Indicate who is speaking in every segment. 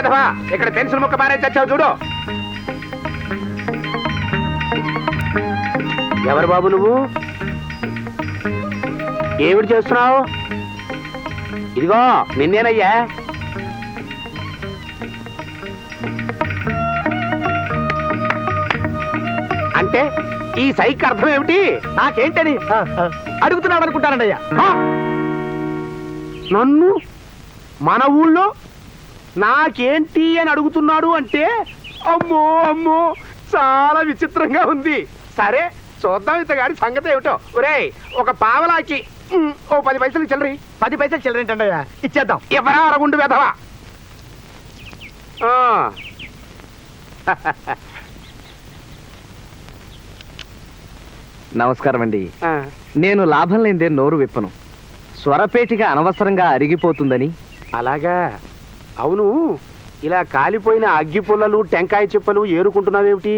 Speaker 1: వెధవా, ఇక్కడ పెన్సిల్ ముక్క పారే చచ్చావు చూడు. ఎవరు బాబు నువ్వు? ఏమిటి చేస్తున్నావు? ఇదిగో నిన్నేనయ్యా. అంటే ఈ సైక్ అర్థం ఏమిటి?
Speaker 2: నాకేంటని అడుగుతున్నాడు అనుకుంటానండి అయ్యా.
Speaker 1: నన్ను మన ఊళ్ళో నాకేంటి అని అడుగుతున్నాడు అంటే అమ్మో అమ్మో చాలా విచిత్రంగా ఉంది. సరే చూద్దాం ఇతగాడి సంగతి ఏమిటో. ఒరేయ్, ఒక పావలాకి ఓ 10 పైసలు చిల్లరి.
Speaker 2: 10 పైసలు చిల్లరేంటండి అయ్యా, ఇచ్చేద్దాం.
Speaker 1: ఎవరా అరగుండు వెధవా?
Speaker 3: నమస్కారం అండి. నేను లాభం లేదే నోరు విప్పను. స్వరపేటిగా అనవసరంగా అరిగిపోతుందని.
Speaker 1: అలాగా? అవును, ఇలా కాలిపోయిన అగ్గి పుల్లలు టెంకాయ చిప్పలు ఏరుకుంటున్నావేమిటి?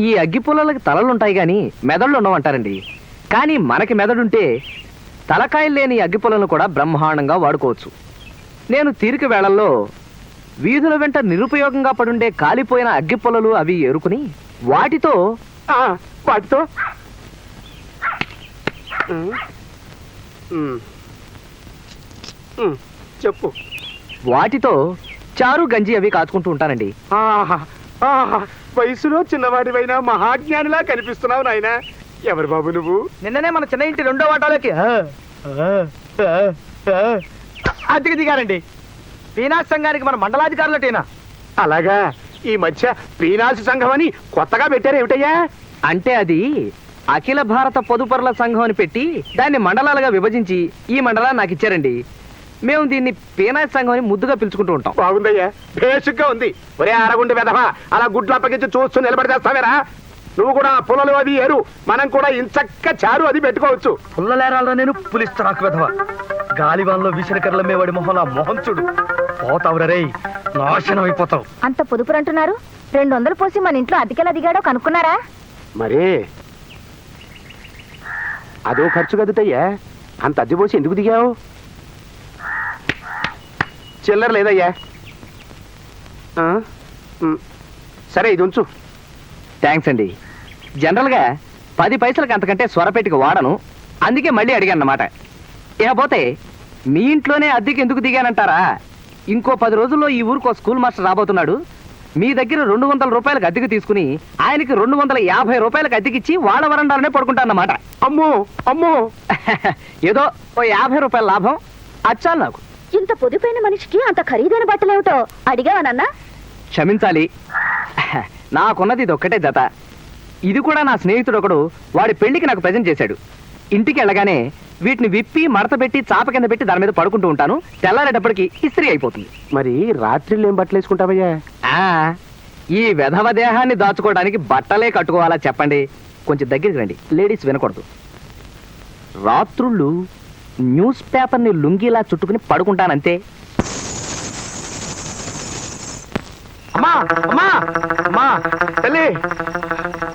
Speaker 3: ఈ అగ్గి పుల్లలకి తలలుంటాయి గాని మెదళ్ళు ఉండవంటారండి. కానీ మనకి మెదడుంటే తలకాయలు లేని అగ్గి పుల్లలను కూడా బ్రహ్మాండంగా వాడుకోవచ్చు. నేను తీరిక వేళల్లో వీధుల వెంట నిరుపయోగంగా పడుండే కాలిపోయిన అగ్గి పుల్లలు అవి ఏరుకుని వాటితో
Speaker 1: వాటితో చెప్పు.
Speaker 3: వాటితో చారు గంజి అవి కాచుకుంటూ ఉంటానండి.
Speaker 1: వయసులో చిన్నవాడివైనా మహాజ్ఞానిలా కనిపిస్తున్నావు నాయనా. ఎవరు బాబు నువ్వు?
Speaker 2: నిన్ననే మన చిన్న ఇంటి 2వ వాటాలోకి అద్దెకి దిగారండి. పీనాస్ సంఘానికి మన మండలాధికారులటేనా?
Speaker 1: అలాగా? ఈ మధ్య పీనాసి సంఘం అని కొత్తగా పెట్టారు ఏమిటయ్యా?
Speaker 3: అంటే అది అఖిల భారత పొదుపరుల సంఘం అని పెట్టి దాన్ని మండలాలుగా విభజించి ఈ మండలాన్ని నాకు ఇచ్చారండి. మేము దీన్ని పీనాసి సంఘం అని ముద్దుగా పిలుచుకుంటూ ఉంటాం.
Speaker 1: బాగుందయ్యా, బేసిక్గా ఉంది. ఒరే అరగుండి వెధవా, అలా గుడ్లు అప్పగించి చూస్తూ నిలబడి చేస్తావేరా? నువ్వు కూడా పొలలు అది ఏరు, మనం కూడా ఇంచక్క చారు అది పెట్టుకోవచ్చు.
Speaker 2: పుల్లలేరాలరా నేను పులిస్తరాకు వెధవా. గాలివాన్లో విషరకర్ల మేవాడి మొహం మొహం చూడు. పోతావురే, నాశనం అయిపోతావు.
Speaker 4: అంత పొదుపురు అంటున్నారు. 200 పోసి మన ఇంట్లో అద్దెకెలా దిగాడో కనుక్కున్నారా?
Speaker 1: మరే అదో ఖర్చు కదుటయ్యా, అంత అద్దె పోసి ఎందుకు దిగావు? చిల్లర లేదయ్యా. సరే ఇది ఉంచు.
Speaker 3: థ్యాంక్స్ అండి. జనరల్గా 10 పైసలకి అంతకంటే స్వరపేటికి వాడను, అందుకే మళ్ళీ అడిగాను అన్నమాట. ఇకపోతే మీ ఇంట్లోనే అద్దెకి ఎందుకు దిగానంటారా? ఇంకో 10 రోజుల్లో ఈ ఊరికి స్కూల్ మాస్టర్ రాబోతున్నాడు. మీ దగ్గర 200 రూపాయలకు అద్దెకి తీసుకుని ఆయనకి 250 రూపాయలకు అద్దెకిచ్చి వాళ్ళ వరండాలోనే పడుకుంటానన్నమాట.
Speaker 1: అమ్మో అమ్మో,
Speaker 3: ఏదో ఓ 50 రూపాయల లాభం అచ్చాలి నాకు.
Speaker 4: ఇంత పొదుపైన మనిషికి అంత ఖరీదైన బట్టలేమిటో అడిగావనన్నా?
Speaker 3: క్షమించాలి, నాకున్నది ఇది ఒక్కటే జత. ఇది కూడా నా స్నేహితుడు ఒకడు వాడి పెళ్లికి నాకు ప్రజెంట్ చేశాడు. ఇంటికి వెళ్ళగానే వీటిని విప్పి మడత పెట్టి చాప కింద పెట్టి దాని మీద పడుకుంటూ ఉంటాను. తెల్లారేటప్పటికి ఇస్త్రీ అయిపోతుంది.
Speaker 1: మరి రాత్రిళ్ళు ఏం బట్టలు వేసుకుంటావయ్యా?
Speaker 3: ఈ వెధవ దేహాన్ని దాచుకోవడానికి బట్టలే కట్టుకోవాలా చెప్పండి? కొంచెం దగ్గరికి రండి, లేడీస్ వినకూడదు. రాత్రుళ్ళు న్యూస్ పేపర్ని లుంగిలా చుట్టుకుని పడుకుంటానంతే.
Speaker 2: అమ్మా అమ్మా అమ్మా తల్లి,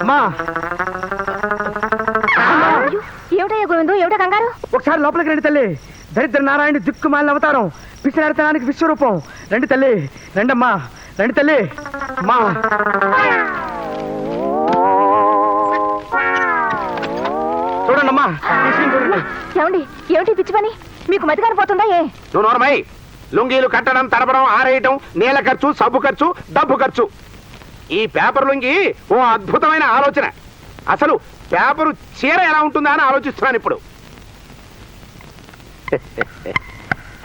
Speaker 2: అమ్మా.
Speaker 4: ఏమిటయ్యా గోవిందు, ఏమిటో కంగారు?
Speaker 2: ఒకసారి లోపలికి రండి తల్లి. దరిద్ర నారాయణ దిక్కుమాలిన అవతారం, పిసినారితనానికి విశ్వరూపం. రండి తల్లి, రండమ్మా, రండి తల్లి. అమ్మా చూడండమ్మా,
Speaker 4: ఏమండి, ఏమిటి పిచ్చి పని? మీకు మతిగాని పోతుందా? ఏ
Speaker 1: నువ్వు నోరమై. లుంగీలు కట్టడం, తడపడం, ఆరేయటం, నీళ్ళ ఖర్చు, సబ్బు ఖర్చు, డబ్బు ఖర్చు. ఈ పేపర్ లుంగి ఓ అద్భుతమైన ఆలోచన. అసలు పేపరు చీర ఎలా ఉంటుందా అని ఆలోచిస్తున్నాను ఇప్పుడు.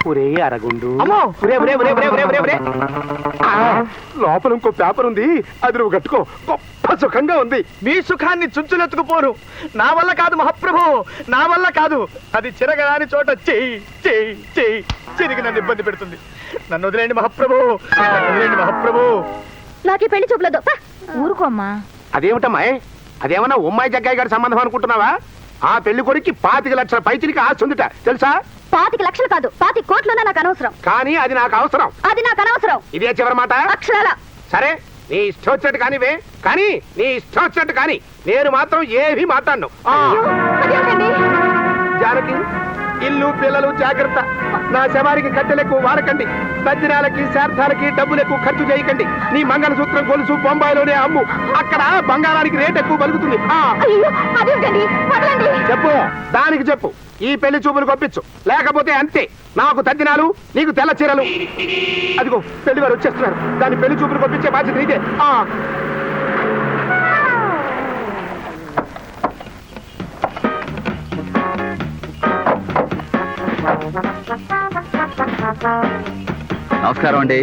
Speaker 1: ఒరే అరగుండు, లోపల ఇంకో పేపర్ ఉంది, అది నువ్వు కట్టుకో. గొప్ప సుఖంగా ఉంది.
Speaker 2: మీ సుఖాన్ని చుంచులెత్తుకుపోరు. నా వల్ల కాదు మహాప్రభు, నా వల్ల కాదు. అది చిరగరాని చోట చెయ్యి చెయ్యి చెయ్యి చిరిగి నన్ను ఇబ్బంది పెడుతుంది. నన్ను వదిలేండి మహాప్రభు, వదిలేండి మహాప్రభు.
Speaker 4: నాకు ఈ పెళ్లి చూపలేదు. ఊరుకోమ్మా.
Speaker 1: అదేమిటమ్మా, అదేమన్నా ఉమ్మాయి జగ్గాయి గారి సంబంధం అనుకుంటున్నావా? ఆ పెళ్లి కొడుక్కి 25 లక్షల పైచిలికి ఆస్తి ఉందిట, తెలుసా?
Speaker 4: 25 లక్షలు కాదు, 25 కోట్లున్నా నాకు అనవసరం.
Speaker 1: కానీ అది నాకు అవసరం.
Speaker 4: అది నాకు అనవసరం.
Speaker 1: ఇదే చివరి మాట.
Speaker 4: అక్షరాల.
Speaker 1: సరే, నీ ఇష్టం వచ్చినట్టు కానివే, కానీ నీ ఇష్టం వచ్చినట్టు కానీ నేను మాత్రం ఏమీ మాట్లాడను.
Speaker 4: అదేమిటండి?
Speaker 1: జానకి, ఇల్లు పిల్లలు జాగ్రత్త. నా శవానికి కట్టెలకు వాడకండి. తద్దినాలకి శ్రార్థాలకి డబ్బులు ఎక్కువ ఖర్చు చేయకండి. నీ మంగళసూత్రం గొలుసు బొంబాయిలోనే అమ్ము. అక్కడ బంగారానికి రేట్ ఎక్కువ పలుకుతుంది.
Speaker 4: అయ్యో అదేంటండి వదలండి.
Speaker 1: చెప్పు, దానికి చెప్పు. ఈ పెళ్లి చూపులు కొప్పించు, లేకపోతే అంతే. నాకు తద్దినాలు, నీకు తెల్ల చీరలు. అదిగో పెళ్లి వారు వచ్చేస్తున్నారు. దాని పెళ్లి చూపులు కొప్పించే బాధ్యత నీదే.
Speaker 3: నమస్కారం అండి.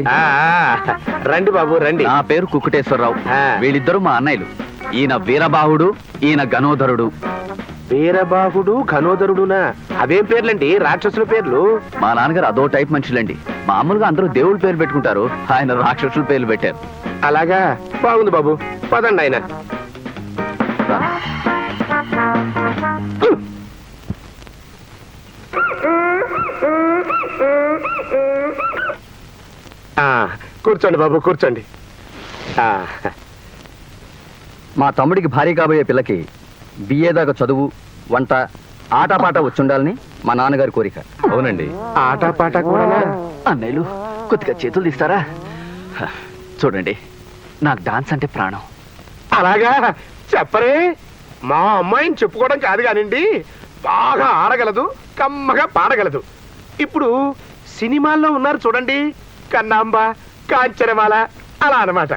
Speaker 1: రండి బాబు రండి.
Speaker 3: నా పేరు కుక్కుటేశ్వరరావు.
Speaker 1: ఆ.
Speaker 3: వీళ్ళిద్దరు మా అన్నయ్యలు. ఈయన వీరబాహుడు, ఈయన గణోధరుడు.
Speaker 1: వీరబాహుడు ఘనోదరుడునా? అవేం పేర్లండి? రాక్షసుల పేర్లు.
Speaker 3: మా నాన్నగారు అదో టైప్ మనుషులండి. మామూలుగా అందరూ దేవుడి పేరు పెట్టుకుంటారు, ఆయన రాక్షసుల పేర్లు పెట్టారు.
Speaker 1: అలాగా, బాగుంది బాబు. పదండి ఆయన. కూర్చోండి బాబు, కూర్చోండి.
Speaker 3: మా తమ్ముడికి భార్య కాబోయే పిల్లకి బిఏ దాకా చదువు, వంట, ఆటపాట వచ్చుండాలని మా నాన్నగారి కోరిక.
Speaker 2: అవునండి.
Speaker 1: ఆటపాట కూడా?
Speaker 3: అన్నయ్యలు కొద్దిగా చేతులు తీస్తారా? చూడండి, నాకు డాన్స్ అంటే ప్రాణం.
Speaker 1: అలాగా చెప్పరే. మా అమ్మాయిని చెప్పుకోవడం కాదు కానివ్వండి, బాగా ఆడగలదు, కమ్మగా పాడగలదు. ఇప్పుడు సినిమాల్లో ఉన్నారు చూడండి, కన్నాంబ, కాంచనమాల, అలా అన్నమాట.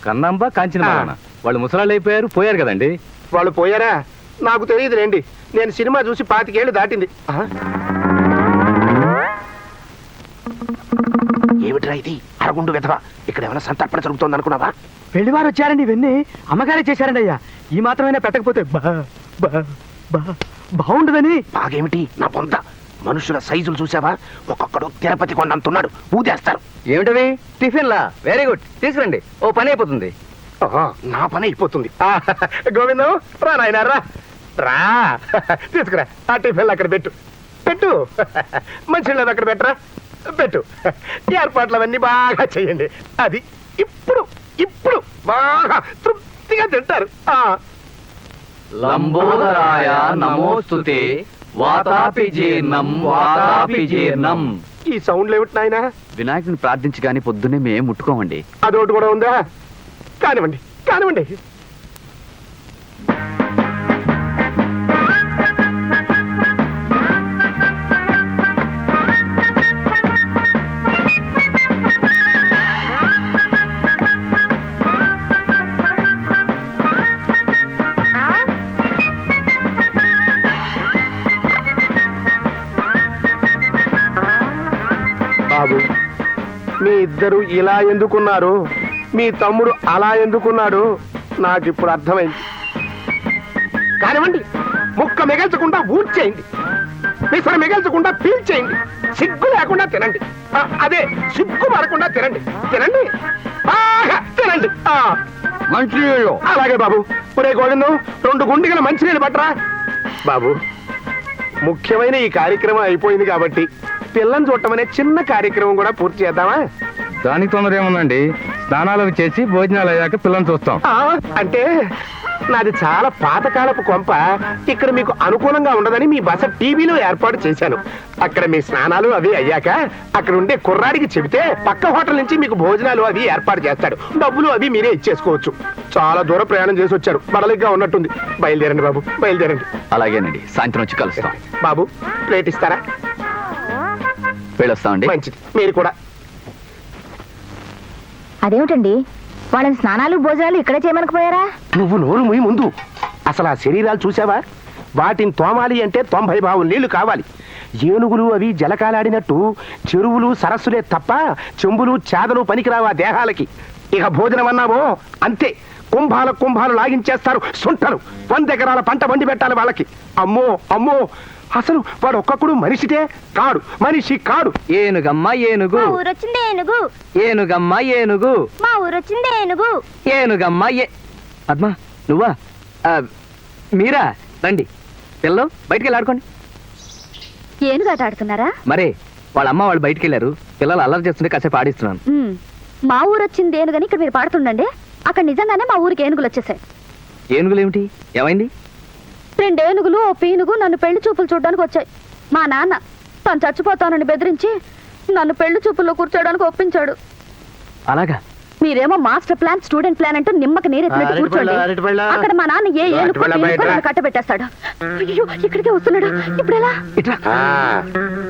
Speaker 2: కన్నాంబ కాంచనమాల వాళ్ళు ముసలాళ్ళు అయిపోయారు, పోయారు కదండి.
Speaker 1: వాళ్ళు పోయారా? నాకు తెలియదు రండి. నేను సినిమా చూసి 25 ఏళ్ళు దాటింది. ఏమిట్రా ఇది? అరగుండు వెధవా, ఇక్కడ ఏమైనా సంతర్పణ జరుగుతోంది అనుకున్నావా?
Speaker 2: పెళ్లివారు వచ్చారండి, ఇవన్నీ అమ్మగారే చేశారండి అయ్యా. ఈ మాత్రమైనా పెట్టకపోతే బాగుండదని.
Speaker 1: బాగేమిటి నా పొంద? మనుషుల సైజులు చూసావా? ఒక్కొక్కడు తిరుపతి కొండంతున్నాడు, ఊదేస్తారు.
Speaker 3: ఏమిటవి? టిఫిన్లా? వెరీ గుడ్, తీసుకురండి, ఓ పని అయిపోతుంది.
Speaker 1: నా పని అయిపోతుంది. గోవిందం రా నాయనా, రా రా, తీసుకురా. ఆ టిఫిన్లు అక్కడ పెట్టు, పెట్టు. మంచినీళ్ళు అక్కడ పెట్టరా, పెట్టు. ఏర్పాట్లు అవన్నీ బాగా చెయ్యండి. అది ఇప్పుడు ఇప్పుడు బాగా తృప్తిగా తింటారు.
Speaker 3: లంబోదరాయ నమోస్తుతే, వాతాపి జీర్ణం వాతాపి జీర్ణం.
Speaker 1: ఈ సౌండ్లు ఏమిటి నాయనా?
Speaker 3: వినాయకుని ప్రార్థించి కానీ పొద్దున్నే మేము ముట్టుకోమండి.
Speaker 1: అదొకటి కూడా ఉందా? కానివ్వండి కానివ్వండి. బాబు, మీ ఇద్దరు ఇలా ఎందుకున్నారు? మీ తమ్ముడు అలా ఎందుకున్నాడు? నాకు ఇప్పుడు అర్థమైంది. కానివ్వండి, ముక్క మిగల్చకుండా ఊడ్చేయండి, పిసర మిగల్చకుండా పీల్చేయండి, సిగ్గు లేకుండా తినండి. అదే సిగ్గు పడకుండా తినండి, తినండి, బాగా తినండి.
Speaker 3: మంచినీళ్ళు.
Speaker 1: అలాగే బాబు. ఒరే గోవిందం, 2 గుండిగల మంచినీళ్ళు పట్టరా. బాబు, ముఖ్యమైన ఈ కార్యక్రమం అయిపోయింది కాబట్టి పిల్లని చూడటం అనే చిన్న కార్యక్రమం కూడా పూర్తి చేద్దామా?
Speaker 2: దానికి తొందర ఏముందండి, స్నానాలు చేసి భోజనాలు అయ్యాక పిల్లల్ని చూస్తాం.
Speaker 1: అంటే నాది చాలా పాతకాలపు కొంప. ఇక్కడ మీకు అనుకూలంగా ఉండదని మీ బస టీవీలో ఏర్పాటు చేశాను. అక్కడ మీ స్నానాలు అవి అయ్యాక అక్కడ ఉండే కుర్రాడికి చెబితే పక్క హోటల్ నుంచి మీకు భోజనాలు అవి ఏర్పాటు చేస్తాడు. డబ్బులు అవి మీరే ఇచ్చేసుకోవచ్చు. చాలా దూర ప్రయాణం చేసి వచ్చారు, బడలిగ్గా ఉన్నట్టుంది. బయలుదేరండి బాబు, బయలుదేరండి.
Speaker 3: అలాగేనండి, సాయంత్రం వచ్చి కలుస్తాం.
Speaker 1: బాబు, ప్లేట్ ఇస్తారా?
Speaker 3: వెళ్ళొస్తామండి.
Speaker 1: మంచిది, మీరు కూడా.
Speaker 4: అదేమిటండి, వాళ్ళని స్నానాలు భోజనాలు ఇక్కడే చేయమనకపోయారా?
Speaker 1: నువ్వు నోరు మూయి ముందు. అసలు ఆ శరీరాలు చూసావా? వాటిని తోమాలి అంటే 90 బావులు నీళ్లు కావాలి. ఏనుగులు అవి జలకాలాడినట్టు చెరువులు సరస్సులే తప్ప చెంబులు చేదలు పనికిరావా దేహాలకి. ఇక భోజనం అన్నావో అంతే, కుంభాలు లాగించేస్తారు సుంటలు. 100 ఎకరాల పంట వండి పెట్టాలి వాళ్ళకి. అమ్మో అమ్మో, అసలు వాడు ఒక్కొక్కడు మనిషితే కాడు, మనిషి కాడు.
Speaker 3: ఏనుగమ్మ ఏనుగు,
Speaker 4: ఊరొచ్చింది ఏనుగు.
Speaker 3: ఏనుగమ్మ ఏనుగు,
Speaker 4: మా ఊరొచ్చింది ఏనుగు.
Speaker 3: ఏనుగమ్మ పద్మా, నువ్వా? మీరా? రండి, పిల్లలు బయటికి వెళ్ళి ఆడుకోండి.
Speaker 4: ఏనుగాట ఆడుతున్నారా?
Speaker 3: మరే, వాళ్ళ అమ్మ వాళ్ళు బయటికి వెళ్ళారు, పిల్లలు అల్లరి చేస్తుంటే కాసేపు ఆడిస్తున్నాను.
Speaker 4: మా ఊరొచ్చింది ఏనుగని ఇక్కడ మీరు పాడుతుండండి. అక్కడ నిజంగానే మా ఊరికి ఏనుగులు వచ్చేసాయి.
Speaker 3: ఏనుగులేమిటి? ఏమైంది?
Speaker 4: 2 ఏనుగులు, ఓ పీనుగు నన్ను పెళ్లి చూపులు చూడడానికి వచ్చాయి. మా నాన్న తను చచ్చిపోతానని బెదిరించి నన్ను పెళ్లి చూపుల్లో కూర్చోడానికి ఒప్పించాడు.
Speaker 3: అలాగా?
Speaker 4: మీరేమో మాస్టర్ ప్లాన్, స్టూడెంట్ ప్లాన్ అంటూ నిమ్మకి నీరెత్తినట్టు కూర్చోండి. అక్కడ మా నాన్న ఏ ఏళ్ళు కట్టబెట్టేస్తాడు. అయ్యో, ఇక్కడికే వస్తున్నాడు. ఇప్పుడు ఎలా?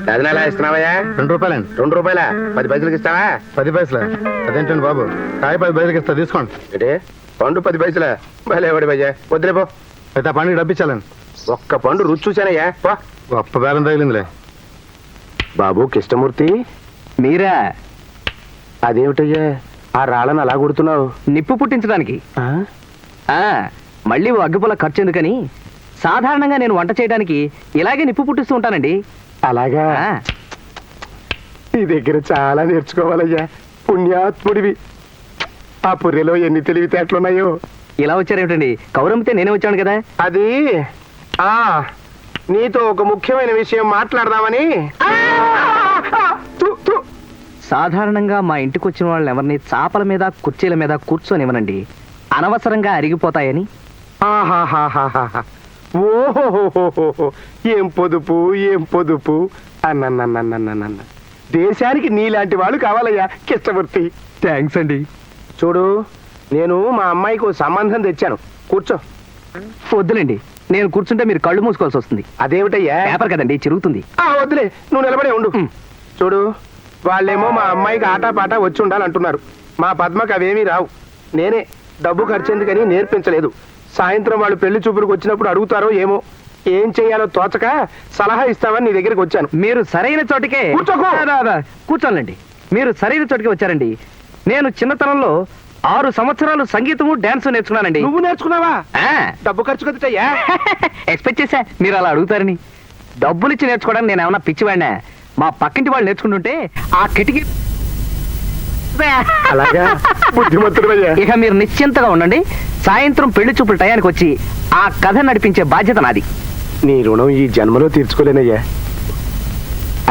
Speaker 1: డజన్ ఎలా ఇస్తున్నావయ్యా?
Speaker 2: 2 రూపాయలండి.
Speaker 1: 2 రూపాయల 10 పైసలకి ఇస్తావా?
Speaker 2: 10 పైసలు అదేంటండి బాబు, కాయ 10 పైసలకి ఇస్తా, తీసుకోండి.
Speaker 1: అంటే పండు 10 పైసలే? భలేవాడి భయ్యా, వద్దులే పో.
Speaker 2: అయితే ఆ పండుగ డబ్బిచ్చాలండి.
Speaker 1: ఒక్క పండు రుచి చూశానయ్యా, పో.
Speaker 2: గొప్ప బేరం తగిలిందిలే.
Speaker 1: బాబు కృష్ణమూర్తి,
Speaker 3: మీరా?
Speaker 1: అదేమిటయ్యా ఆ రాళ్ళని అలా కొడుతున్నావు?
Speaker 3: నిప్పు పుట్టించడానికి. మళ్ళీ ఓ అగ్గిపుల్ల ఖర్చు ఎందుకని సాధారణంగా నేను వంట చేయడానికి ఇలాగే నిప్పు పుట్టిస్తూ ఉంటానండి.
Speaker 1: అలాగా? నీ దగ్గర చాలా నేర్చుకోవాలయ్యా, పుణ్యాత్ముడివి. ఆ పుర్రెలో ఎన్ని తెలివితేటలున్నాయో.
Speaker 3: ఇలా వచ్చారేమిటండి? కౌరమ్మితే నేనే వచ్చాను కదా.
Speaker 1: అది నీతో ఒక ముఖ్యమైన విషయం మాట్లాడదామని. తు, తు.
Speaker 3: సాధారణంగా మా ఇంటికి వచ్చిన వాళ్ళని ఎవరిని చాపల మీద కుర్చీల మీద కూర్చొనివ్వనండి, అనవసరంగా అరిగిపోతాయని.
Speaker 1: ఆహాహాహాహా. ఓహోహోహోహో, ఏం పొదుపు, ఏం పొదుపు. అన్నన్నన్నన్నన్న దేశానికి నీలాంటి వాళ్ళు కావాలయ్యా కృష్ణమూర్తి.
Speaker 3: థ్యాంక్స్ అండి.
Speaker 1: చూడు, నేను మా అమ్మాయికి ఓ సంబంధం తెచ్చాను, కూర్చో.
Speaker 3: వద్దులేండి, నేను కూర్చుంటే మీరు కళ్ళు మూసుకోవాల్సి వస్తుంది.
Speaker 1: అదేమిటయ్యా?
Speaker 3: పేపర్ కదండి, చిరుగుతుంది.
Speaker 1: వద్దులే, నువ్వు నిలబడే ఉండు. చూడు, వాళ్ళేమో మా అమ్మాయికి ఆటపాట వచ్చి ఉండాలంటున్నారు. మా పద్మకు అవేమీ రావు. నేనే డబ్బు ఖర్చెందుకని నేర్పించలేదు. సాయంత్రం వాళ్ళు పెళ్లి చూపులకు వచ్చినప్పుడు అడుగుతారో ఏమో. ఏం చేయాలో తోచక సలహా ఇస్తామని నీ దగ్గరికి వచ్చాను.
Speaker 3: మీరు సరైన చోటికే కూర్చోండి. మీరు సరైన చోటికి వచ్చారండి. నేను చిన్నతనంలో 6 సంవత్సరాలు సంగీతము డాన్స్ నేర్చుకున్నానండి.
Speaker 1: నువ్వు నేర్చుకున్నావా? డబ్బు ఖర్చు కదటయ్యా.
Speaker 3: ఎక్స్పెక్ట్ చేశా మీరు అలా అడుగుతారని. డబ్బులిచ్చి నేర్చుకోవడానికి నేను ఏమన్నా పిచ్చివాడినా? మా పక్కింటి వాళ్ళు నేర్చుకుంటుంటే ఆ కిటికీ.
Speaker 1: అలాగా? బుద్ధిమంతుడయ్యా.
Speaker 3: ఇక మీరు నిశ్చింతగా ఉండండి. సాయంత్రం పెళ్లి చూపుల టయానికి వచ్చి ఆ కథ నడిపించే బాధ్యత నాది.
Speaker 1: నీ రుణం ఈ జన్మలో తీర్చుకోలేనయ్యా.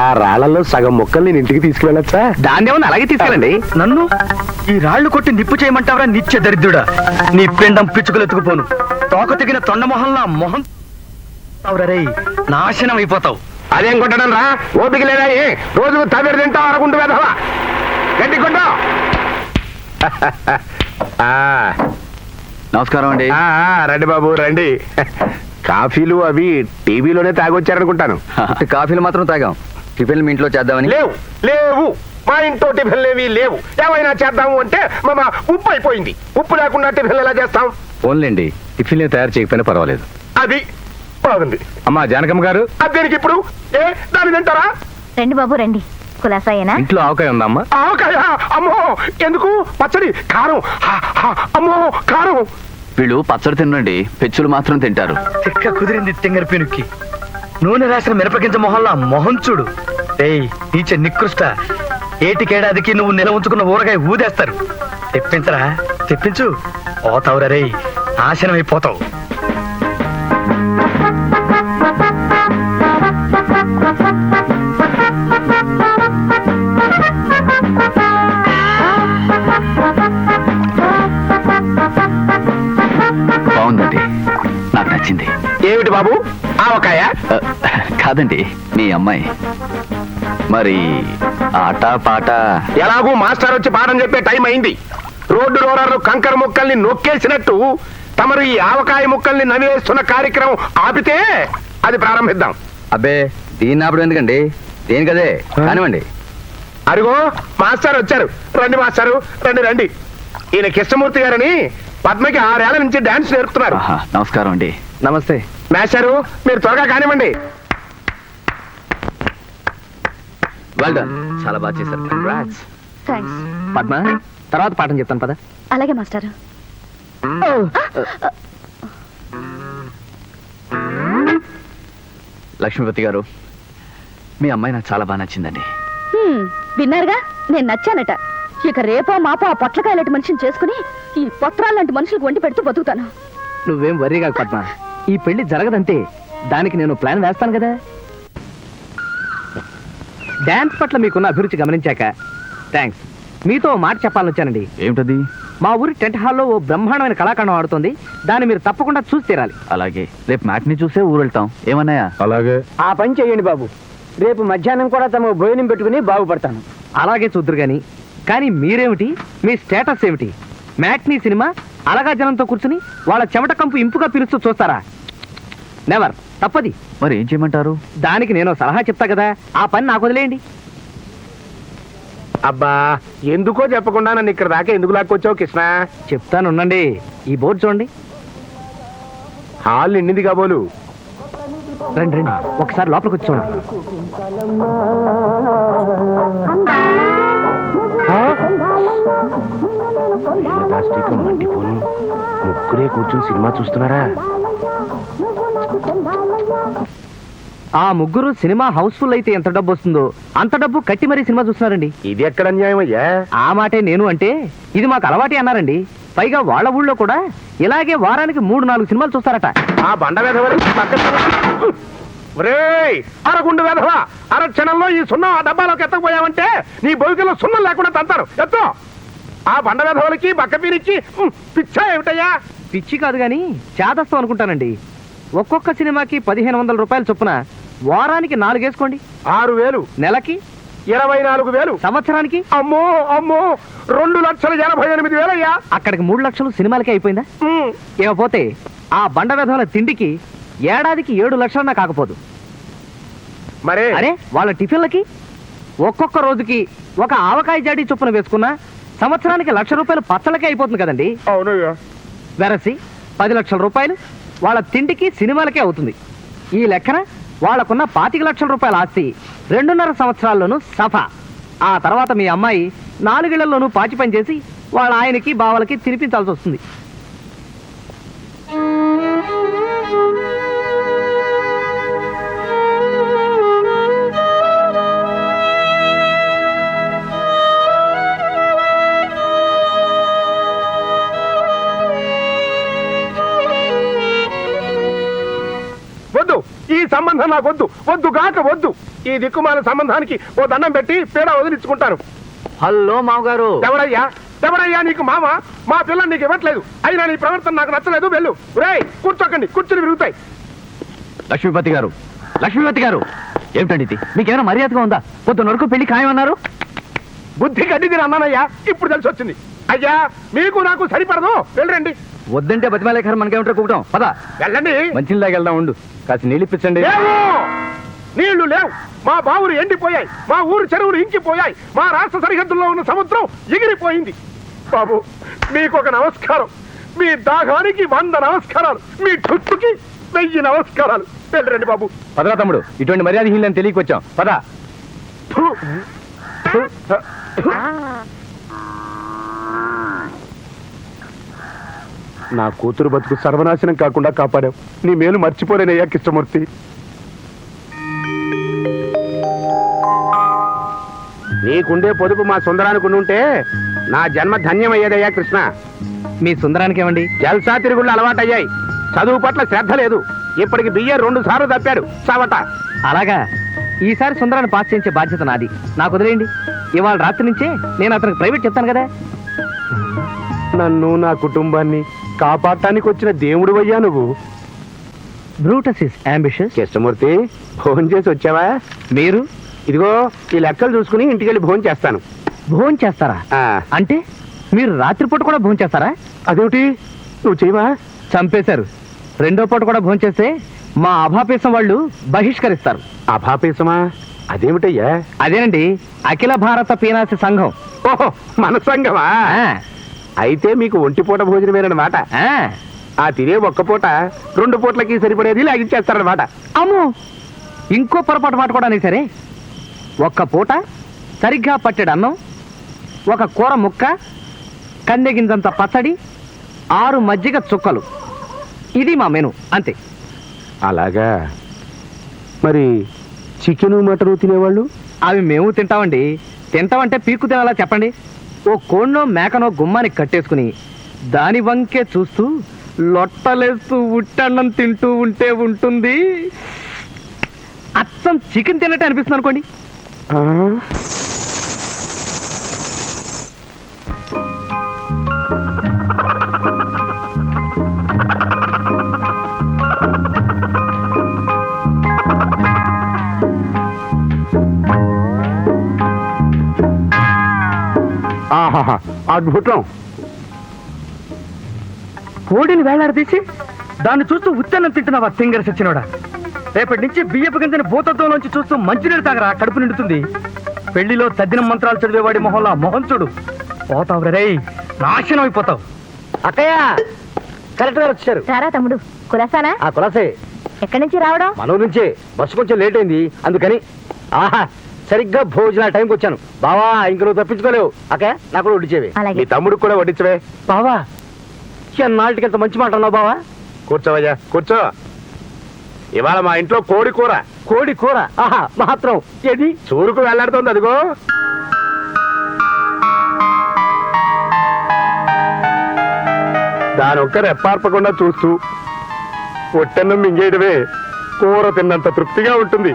Speaker 1: ఆ రాళ్లలో సగం మొక్కలు నేను ఇంటికి తీసుకువెళ్ళచ్చా?
Speaker 3: దాన్ని ఏమన్నా అలాగే తీసుకెళ్ళండి.
Speaker 2: నన్ను ఈ రాళ్లు కొట్టి నిప్పు చేయమంటావరా నిత్య దరిద్రుడా? నీ పిండం పిచ్చుకలెత్తుకుపోను. తోక తెగిన తొండమొహంలా మొహం అవురరే, నాశనం అయిపోతావు.
Speaker 1: అదేం కొట్టడం రా, ఓపిక లేదా? రోజు తమిడి తింటావు అనుకుంటూ వేదవా, గట్టి కొట్టు.
Speaker 3: నమస్కారం అండి.
Speaker 1: రండి బాబు రండి. కాఫీలు అవి టీవీలోనే తాగొచ్చారనుకుంటాను.
Speaker 3: కాఫీలు మాత్రం తాగాం, టిఫిన్ మీ ఇంట్లో చేద్దామని.
Speaker 1: లేవు లేవు, మా ఇంట్లో టిఫిన్లు ఏవి లేవు. ఏమైనా చేద్దాము అంటే మా ఉప్పు అయిపోయింది. ఉప్పు లేకుండా టిఫిన్లు ఎలా చేస్తాం?
Speaker 3: ఓన్లేండి, టిఫిన్ తయారు చేయకపోయినా పర్వాలేదు.
Speaker 1: అది బాగుంది.
Speaker 3: అమ్మా జానకమ్మ గారు,
Speaker 1: అదేనికి ఇప్పుడు దాని తింటారా?
Speaker 4: రండి బాబు రండి. కులాసాయేనా?
Speaker 3: ఇంట్లో ఆవకాయ ఉందమ్మా?
Speaker 1: ఆవకాయ? అమ్మో, ఎందుకు? పచ్చడి, కారం. అమ్మో, కారం.
Speaker 3: వీళ్ళు పచ్చడి తినండి, పెచ్చులు మాత్రం తింటారు.
Speaker 2: తిక్క కుదిరింది తింగర్ పెనుక్కి. నూనె రాసిన మిరపగింజ మొహంలా మొహం చూడు. ఏయ్ నీచ నికృష్ట, ఏటికేడాదికి నువ్వు నిల ఉంచుకున్న ఊరగాయ ఊదేస్తారు. తెప్పించరా, తెప్పించు. పోతావురా రే, నాశనం అయిపోతావు.
Speaker 3: బాగుందండి, నాకు నచ్చింది.
Speaker 1: ఏమిటి బాబు ఆవకాయ?
Speaker 3: కాదండి, మీ అమ్మాయి. మరి ఆట పాట?
Speaker 1: ఎలాగూ మాస్టర్ వచ్చి పాఠం చెప్పే టైం అయింది. రోడ్డు రోలర్లు కంకర ముక్కల్ని నొక్కేసినట్టు తమరు ఈ ఆవకాయ ముక్కల్ని నమిలేస్తున్న కార్యక్రమం ఆపితే అది ప్రారంభిద్దాం.
Speaker 3: అబ్బే, దీన్ని ఆపడం ఎందుకండి, దేనికదే కానివ్వండి.
Speaker 1: అరుగో మాస్టర్ వచ్చారు. రండి మాస్టారు, రండి రండి. ఈయన కృష్ణమూర్తి గారని పద్మకి 6 ఏళ్ల నుంచి డాన్స్ నేర్పుతున్నారు.
Speaker 3: నమస్కారం అండి. నమస్తే
Speaker 1: మాస్టారు, మీరు త్వరగా కానివ్వండి.
Speaker 3: వెల్ డన్, చాలా బాగా చేశారు. కంగ్రాట్స్.
Speaker 4: థ్యాంక్స్.
Speaker 3: పద్మ, తర్వాత పాఠం చెప్తాను పద.
Speaker 4: అలాగే మాస్టర్.
Speaker 3: లక్ష్మీపతి గారు, మీ అమ్మాయి నాకు చాలా బాగా నచ్చిందండి.
Speaker 4: విన్నారుగా, నేను నచ్చానట. ఇక రేపో మాపో ఆ పొట్లకాయ లాంటి మనిషిని చేసుకుని ఈ పొట్రాల లాంటి మనుషులకు వండి పెడుతూ బతుకుతాను.
Speaker 3: నువ్వేం వర్రీ కాకు పద్మ, ఈ పెళ్లి జరగదంతే. దానికి నేను ప్లాన్ వేస్తాను కదా. డాన్స్ పట్ల మీకున్న అభిరుచి గమనించాక థ్యాంక్స్. మీతో మాట చెప్పాలని వచ్చానండి.
Speaker 5: ఏమిటది?
Speaker 3: మా ఊరి టెంట్ హాల్లో ఓ బ్రహ్మాండమైన కళాఖండం ఆడుతుంది. దాన్ని మీరు తప్పకుండా చూసి తీరాలి.
Speaker 5: అలాగే రేపు మ్యాట్ని చూసే ఊరు వెళ్తాం. ఏమన్నాయా?
Speaker 2: అలాగే.
Speaker 6: ఆ పని చేయండి బాబు. రేపు మధ్యాహ్నం కూడా తమ భోజనం పెట్టుకుని బాగుపడతాను.
Speaker 3: అలాగే చూద్దరు గాని. కానీ మీరేమిటి, మీ స్టేటస్ ఏమిటి? మ్యాట్నీ సినిమా అలగా జనంతో కూర్చుని వాళ్ళ చెమట కంపు ఇంపుగా పిలుస్తూ చూస్తారా? నెవర్. తప్పది.
Speaker 5: మరి ఏం చేయమంటారు?
Speaker 3: దానికి నేను సలహా చెప్తా కదా, ఆ పని నాకు వదిలేయండి.
Speaker 1: అబ్బా, ఎందుకో చెప్పకుండా నన్ను ఇక్కడ దాకా ఎందుకు లాక్కొచ్చావు కృష్ణ?
Speaker 3: చెప్తాను ఉండండి. ఈ బోర్డు చూడండి.
Speaker 1: హాల్ నిండింది కాబోలు.
Speaker 3: రండి రండి, ఒకసారి లోపలికి వచ్చి చూడండి.
Speaker 1: ప్లాస్టిక్ మట్టి పోను ముగ్గురే కూర్చుని సినిమా చూస్తున్నారా?
Speaker 3: ఆ ముగ్గురు సినిమా హౌస్ఫుల్ అయితే ఎంత డబ్బు వస్తుందో అంత డబ్బు కట్టి మరీ సినిమా చూస్తున్నారండి.
Speaker 1: ఇది ఎక్కడ అన్యాయం అయ్యా?
Speaker 3: ఆ మాటే నేను అంటే, ఇది మాకు అలవాటే అన్నారండి. పైగా వాళ్ళ ఊళ్ళో కూడా ఇలాగే వారానికి 3-4 సినిమాలు చూస్తారట.
Speaker 1: ఆ బండ వెధవని అరగుండు వెధవ, అరక్షణంలో ఈ సున్నం ఆ డబ్బాలోకి ఎత్తకపోయావంటే నీ బొవికలో సున్నం లేకుండా తంతారు. ఎత్తో. ఆ బండ వెధవలకి బక్కపీనికి పిచ్చా ఏమిటయ్యా?
Speaker 3: పిచ్చి కాదు గాని చేదస్తాం అనుకుంటానండి. ఒక్కొక్క సినిమాకి 1500 రూపాయలు చొప్పున వారానికి 4 వేసుకోండి.
Speaker 1: 6000,
Speaker 3: నెలకి
Speaker 1: 24,000,
Speaker 3: సంవత్సరానికి
Speaker 1: అమ్మో అమ్మో 2,88,000 అయ్యా.
Speaker 3: అక్కడికి 3 లక్షలు సినిమాలకే అయిపోయిందా?
Speaker 1: ఉమ్.
Speaker 3: ఇకపోతే ఆ బండ వెధవల తిండికి ఏడాదికి 7 లక్షలన్నా కాకపోదు.
Speaker 1: మరే
Speaker 3: అరే వాళ్ళ టిఫిన్లకి ఒక్కొక్క రోజుకి ఒక ఆవకాయ జాడీ చొప్పున వేసుకున్నా సంవత్సరానికి 1,00,000 రూపాయలు పచ్చళ్ళకే అయిపోతుంది కదండి.
Speaker 1: అవునయ్యా.
Speaker 3: వెరసి 10 లక్షల రూపాయలు వాళ్ళ తిండికి సినిమాలకే అవుతుంది. ఈ లెక్కన వాళ్ళకున్న 25 లక్షల రూపాయల ఆస్తి 2.5 సంవత్సరాల్లోనూ సఫా. ఆ తర్వాత మీ అమ్మాయి 4 ఏళ్లలోనూ పాచి పని చేసి వాళ్ళ ఆయనకి బావలకి తినిపించాల్సి వస్తుంది.
Speaker 1: వద్దు, ఈ సంబంధం నాకు వద్దు. వద్దు గాక వద్దు. ఈ దిక్కుమాల సంబంధానికి ఓ దండం పెట్టి పేడ వదిలించుకుంటాను.
Speaker 5: హలో మామగారు.
Speaker 1: ఎవడయ్యా ఎవడయ్యా నీకు మామ? మా పిల్లని నీకు ఇవ్వట్లేదు. అయినా నీ ప్రవర్తన నాకు నచ్చలేదు. వెళ్ళు. రేయ్ కూర్చోకండి, కూర్చుని విరుగుతాయి.
Speaker 5: లక్ష్మీపతి గారు, లక్ష్మీపతి గారు, ఏమిటండి ఇది? మీకేమైనా మర్యాదగా ఉందా? పొద్దున్న వరకు పెళ్లి ఖాయమన్నారు.
Speaker 1: బుద్ధి గడ్డిది అన్నానయ్యా, ఇప్పుడు తెలిసి వచ్చింది. అయ్యా మీకు నాకు సరిపడదు. వెళ్ళండి.
Speaker 5: వద్దంటే బతిమాలేఖరు మనకేమిటో కూడటం. పద
Speaker 1: వెళ్ళండి.
Speaker 5: మంచి వెళ్దాం. ఉండు, కాస్త నీళ్ళు ఇప్పించండి.
Speaker 1: లేవు, నీళ్లు లేవు. మా బావులు ఎండిపోయాయి. మా ఊరు చెరువులు ఇంకిపోయాయి. మా రాష్ట్ర సరిహద్దుల్లో ఉన్న సముద్రం ఎగిరిపోయింది. బాబు మీకు ఒక నమస్కారం. మీ దాహానికి 100 నమస్కారాలు. మీ ఠుట్టుకి 1000 నమస్కారాలు. వెళ్ళండి బాబు.
Speaker 5: పదరా తమ్ముడు, ఇటువంటి మర్యాద హీనని తెలియకొచ్చాం. పద.
Speaker 1: ఫు. ఫు. నా కూతురు బతుకు సర్వనాశనం కాకుండా కాపాడావు. నీ మేలు మర్చిపోలేనయ్యా కృష్ణమూర్తి. నీకుండే పొదుపు మా సుందరానికి ఉంటే నా జన్మ ధన్యమయ్యేదయ్యా కృష్ణ.
Speaker 3: మీ సుందరానికి ఏమండి?
Speaker 1: జల్సా తిరుగుళ్ళు అలవాటయ్యాయి. చదువు పట్ల శ్రద్ధ లేదు. ఇప్పటికి బియ్యం 2 సార్లు తప్పాడు చావట.
Speaker 3: అలాగా? ఈసారి సుందరాన్ని పాస్ చేయించే బాధ్యత నాది. నాకు వదిలేయండి. ఇవాళ రాత్రి నుంచే నేను అతనికి ప్రైవేట్ చెప్తాను కదా.
Speaker 1: నన్ను నా కుటుంబాన్ని కాపాడటానికి వచ్చిన దేవుడు అయ్యా నువ్వు.
Speaker 3: Brutus is ambitious.
Speaker 1: Krishnamurthy, phone చేసి వచ్చావా?
Speaker 3: మీరు
Speaker 1: ఇదిగో ఈ లెక్కలు చూసుకుని ఇంటికెళ్ళి భోజనం చేస్తాను.
Speaker 3: భోజనం చేస్తారా? అంటే మీరు రాత్రిపూట కూడా భోజనం చేస్తారా?
Speaker 1: అదేమిటి, నువ్వు చేయవా?
Speaker 3: చంపేశారు. 2వ పూట కూడా భోజనం చేస్తే మా అభాపేసం వాళ్ళు బహిష్కరిస్తారు.
Speaker 1: అభాపేసమా? అదేమిటయ్యా?
Speaker 3: అదేనండి, అఖిల భారత పీనాసి సంఘం.
Speaker 1: ఓహో, మన సంగమా?
Speaker 3: ఆ,
Speaker 1: అయితే మీకు ఒంటిపూట భోజనమేనమాట.
Speaker 3: ఆ.
Speaker 1: ఆ తినే ఒక్క పూట 2 పూటలకి సరిపడేది లాగించేస్తారనమాట.
Speaker 3: అమ్మో, ఇంకో పొరపాటు మాట కూడా సరే. ఒక్క పూట సరిగ్గా పట్టెడు అన్నం, ఒక కూర ముక్క, కందె గింజంత పచ్చడి, 6 మజ్జిగ చుక్కలు. ఇది మా మెను, అంతే.
Speaker 1: అలాగా? మరి చికెను మటను తినేవాళ్ళు?
Speaker 3: అవి మేము తింటామండి. తింటామంటే పీక్కు తినాలా చెప్పండి? ఓ కోణ్ణో మేకనో గుమ్మానికి కట్టేసుకుని దాని వంకే చూస్తూ లొట్టలేస్తూ ఉట్టన్నం తింటూ ఉంటే ఉంటుంది. అచ్చం చికెన్ తిన్నట్టే అనిపిస్తుంది అనుకోండి.
Speaker 1: ఆహాహా అద్భుతం.
Speaker 6: కోడిని వేలాడదీసి దాన్ని చూస్తూ ఉత్తన్నం తింటున్నావా తింగర సచ్చినోడా? రేపటి నుంచి బియ్యపు గింజని భూతత్వంలోంచి చూస్తూ మంచినీళ్ళు తాగరా, కడుపు నిండుతుంది. పెళ్లిలో తద్దినం మంత్రాలు చదివేవాడి మొహంలా మొహం చూడు, పోతావు రే, నాశనం అయిపోతావు. అక్కయ్య కరెక్ట్ గా వచ్చారు.
Speaker 4: రారా తమ్ముడు, కులాసానా?
Speaker 6: ఆ కులాసే.
Speaker 4: ఎక్కడి నుంచి రావడం?
Speaker 6: మన ఊరు నుంచే, బస్సు కొంచెం లేట్ అయింది అందుకని. ఆహా, సరిగ్గా భోజన టైంకి వచ్చాను. బావా ఇంక నువ్వు తప్పించుకోలేవు. అక్కయ్య నాకు కూడా వడ్డించేవి.
Speaker 4: అలాగే.
Speaker 1: మీ తమ్ముడికి కూడా వడ్డించవే.
Speaker 6: బావా ఎన్నాళ్ళకి ఎంత మంచి మాట అన్నావు బావా.
Speaker 1: కూర్చోవయ్యా, కూర్చో. ఇవాళ మా ఇంట్లో కోడి కూర.
Speaker 6: కోడి కూర? ఆహా, మాత్రం ఏది?
Speaker 1: చూరుకు వెళ్లాడుతోంది అదిగో. దాని ఒక్క రెప్పార్పకుండా చూస్తూ ఒట్టెన్నం మింగేయడమే కూర తిన్నంత తృప్తిగా ఉంటుంది.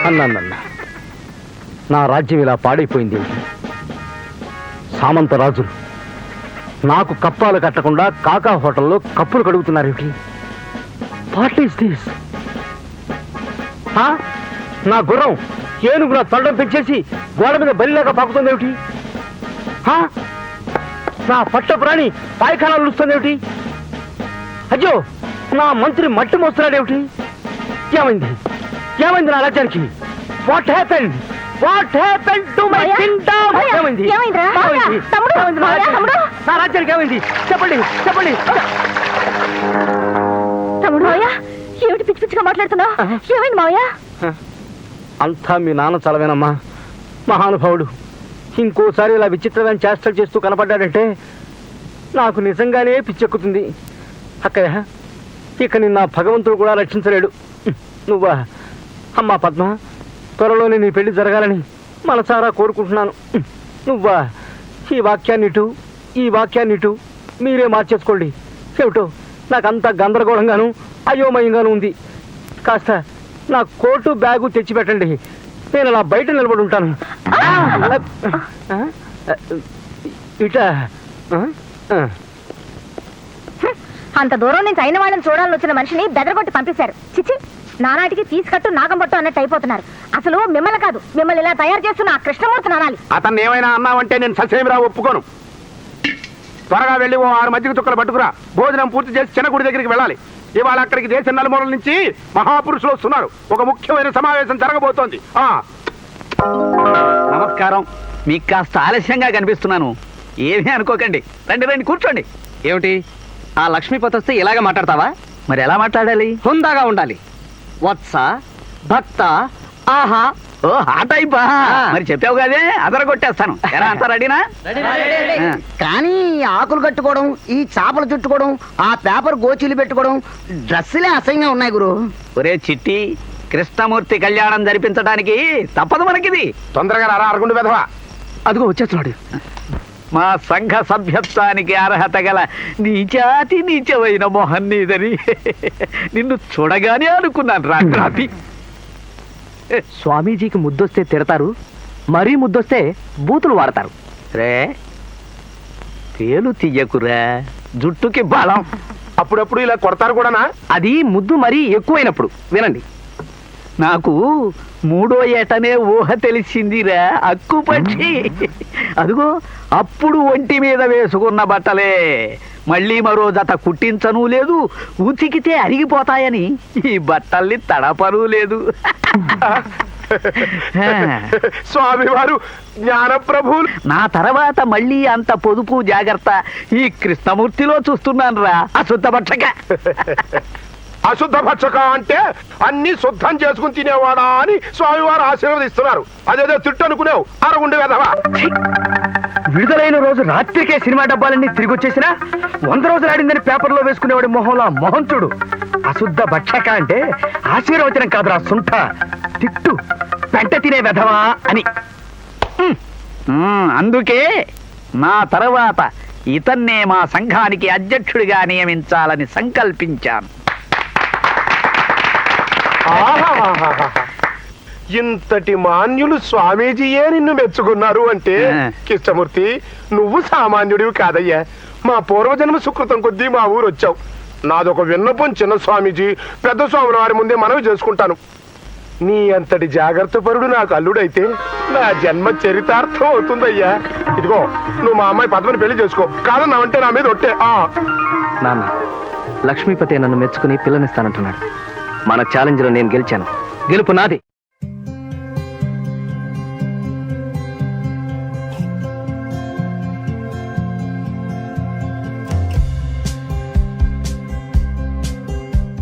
Speaker 6: అన్నా, నా రాజ్యం ఇలా పాడైపోయింది. సామంత రాజులు నాకు కప్పాలు కట్టకుండా కాకా హోటల్లో కప్పులు కడుగుతున్నారు. What is this? నా గుర్రం ఏనుగు నా తొండం పెంచేసి గోడ మీద బలిలాగా పాకుతుంది ఏమిటి? నా పట్ట ప్రాణి పాయఖానాలు వస్తుంది ఏమిటి? అయ్యో, నా మంత్రి మట్టి మోస్తున్నాడు ఏమిటి? ఏమైంది? ఏమైంది నా రాజ్యానికి? What happened? What happened to my Kingdom? ఏమైంది?
Speaker 4: ఏమైందిరా?
Speaker 6: ఏమైంది?
Speaker 4: తమ్ముడు,
Speaker 6: ఏమైంది నా రాజ్యానికి?
Speaker 4: తమ్ముడు.
Speaker 6: నా రాజ్యానికి ఏమైంది? చెప్పండి, చెప్పండి.
Speaker 4: తమ్ముడు మావయ్య, ఏమిటి పిచ్చి పిచ్చిగా మాట్లాడుతున్నావు? ఏమైంది మావయ్య?
Speaker 6: అంతా మీ నాన్న చలవేనమ్మా. మహానుభావుడు ఇంకోసారి ఇలా విచిత్రమైన చేష్టలు చేస్తూ కనపడ్డాడంటే నాకు నిజంగానే పిచ్చెక్కుతుంది. అక్కయ్య, ఇక నిన్న భగవంతుడు కూడా రక్షించలేడు. నువ్వా అమ్మా పద్మ, త్వరలోనే నీ పెళ్లి జరగాలని మనసారా కోరుకుంటున్నాను. నువ్వా ఈ వాక్యాన్ని ఇటు మీరే మార్చేసుకోండి. ఏమిటో నాకంతా గందరగోళంగాను అయోమయంగాను ఉంది. కాస్త నా కోటు బ్యాగు తెచ్చిపెట్టండి, నేను అలా బయట నిలబడి ఉంటాను. ఇట
Speaker 4: అంత దూరం నుంచి అయిన వాళ్ళని చూడాలని వచ్చిన మనిషిని బెదరగొట్టి పంపించారు. చిచి, నానాటికి తీసుకట్టు నాగంబట్టు అన్నట్టు అయిపోతున్నారు. అసలు మిమ్మల్ని కాదు, మిమ్మల్ని ఇలా తయారు చేస్తున్న ఆ కృష్ణమూర్తి నానాలి.
Speaker 1: అతన్ని ఏమైనా అన్నావంటే నేను ససేమిరా ఒప్పుకోను. త్వరగా వెళ్ళి ఓ 6 మజ్జిగ చుక్కలు పట్టుకురా. భోజనం పూర్తి చేసి చిన్న గుడి దగ్గరికి వెళ్ళాలి. ఇవాళ అక్కడికి దేశం నలుమూలల నుంచి మహాపురుషులు వస్తున్నారు. ఒక ముఖ్యమైన సమావేశం జరగబోతోంది.
Speaker 3: నమస్కారం. మీకు కాస్త ఆలస్యంగా కనిపిస్తున్నాను, ఏమీ అనుకోకండి. రండి రండి, కూర్చోండి. ఏమిటి, ఆ లక్ష్మీపతి వస్తే ఇలాగ మాట్లాడతావా? మరి ఎలా మాట్లాడాలి? హుందాగా ఉండాలి. వత్స, భక్త, ఆహా. ఓ ఆ టైపా? మరి చెప్పావు కదే, అదరగొట్టేస్తాను. ఎలా అంతా రెడీనా?
Speaker 7: కానీ ఈ ఆకులు కట్టుకోవడం, ఈ చేపలు చుట్టుకోవడం, ఆ పేపర్ గోచీలు పెట్టుకోవడం డ్రెస్సులే అసహ్యంగా ఉన్నాయి గురు.
Speaker 3: ఒరే చిట్టి, కృష్ణమూర్తి కళ్యాణం జరిపించడానికి తప్పదు మనకిది.
Speaker 1: తొందరగా రారా అరగుండు వెధవా.
Speaker 3: అదిగో వచ్చేస్తున్నాడు. మా సంఘ సభ్యత్వానికి అర్హత గల నీచాతి నీచమైన మొహన్ నీదని నిన్ను చూడగానే అనుకున్నాను. రాత్రి స్వామీజీకి ముద్దొస్తే తిడతారు, మరీ ముద్దొస్తే బూతులు వాడతారు. రే తేలు తీయకురా, జుట్టుకి బలం.
Speaker 1: అప్పుడప్పుడు ఇలా కొడతారు కూడానా?
Speaker 3: అది ముద్దు మరీ ఎక్కువైనప్పుడు. వినండి, నాకు 3వ ఏటనే ఊహ తెలిసిందిరా అక్కుపక్షి. అదిగో అప్పుడు ఒంటి మీద వేసుకున్న బట్టలే మళ్ళీ మరో జత కుట్టించను లేదు, ఉతికితే అరిగిపోతాయని ఈ బట్టల్ని తడపను లేదు.
Speaker 1: స్వామి వారు జ్ఞానప్రభులు.
Speaker 3: నా తర్వాత మళ్ళీ అంత పొదుపు జాగ్రత్త ఈ కృష్ణమూర్తిలో చూస్తున్నాను రా అశుద్ధ భక్షక.
Speaker 1: అశుద్ధ భక్షక అంటే అన్ని శుద్ధం చేసుకుని తినేవాడా అని స్వామివారు ఆశీర్వదిస్తున్నారు. అదేదో తిట్టు అనుకునేవు అరగుండు వెధవా.
Speaker 6: విడుదలైన రోజు రాత్రికే సినిమా డబ్బాలన్నీ తిరిగి వచ్చేసినా 100 రోజులు ఆడిందని పేపర్లో వేసుకునేవాడి మొహంలో మొహం చూడు. అశుద్ధ భక్షక అంటే ఆశీర్వచనం కాదురా సుంఠ, తిట్టు, పెంట తినే వెధవా అని.
Speaker 3: అందుకే నా తర్వాత ఇతన్నే మా సంఘానికి అధ్యక్షుడిగా నియమించాలని సంకల్పించాను.
Speaker 1: ఇంతటి మాన్యులు స్వామీజీయే నిన్ను మెచ్చుకున్నారు అంటే కృష్ణమూర్తి నువ్వు సామాన్యుడివి కాదయ్యా. మా పూర్వజన్మ సుకృతం కొద్దీ మా ఊరు వచ్చావు. నాదొక విన్నపం చిన్న స్వామీజీ, పెద్ద స్వాముల వారి ముందే మనవి చేసుకుంటాను. నీ అంతటి జాగ్రత్త పరుడు నాకు అల్లుడైతే నా జన్మ చరితార్థం అవుతుందయ్యా. ఇదిగో నువ్వు మా అమ్మాయి పద్మని పెళ్లి చేసుకో. కాదన్నావంటే నా మీద ఒట్టే.
Speaker 3: నాన్న, లక్ష్మీపతి నన్ను మెచ్చుకుని పిల్లనిస్తానంటున్నాడు. మన ఛాలెంజ్లో నేను గెలిచాను. గెలుపు నాది.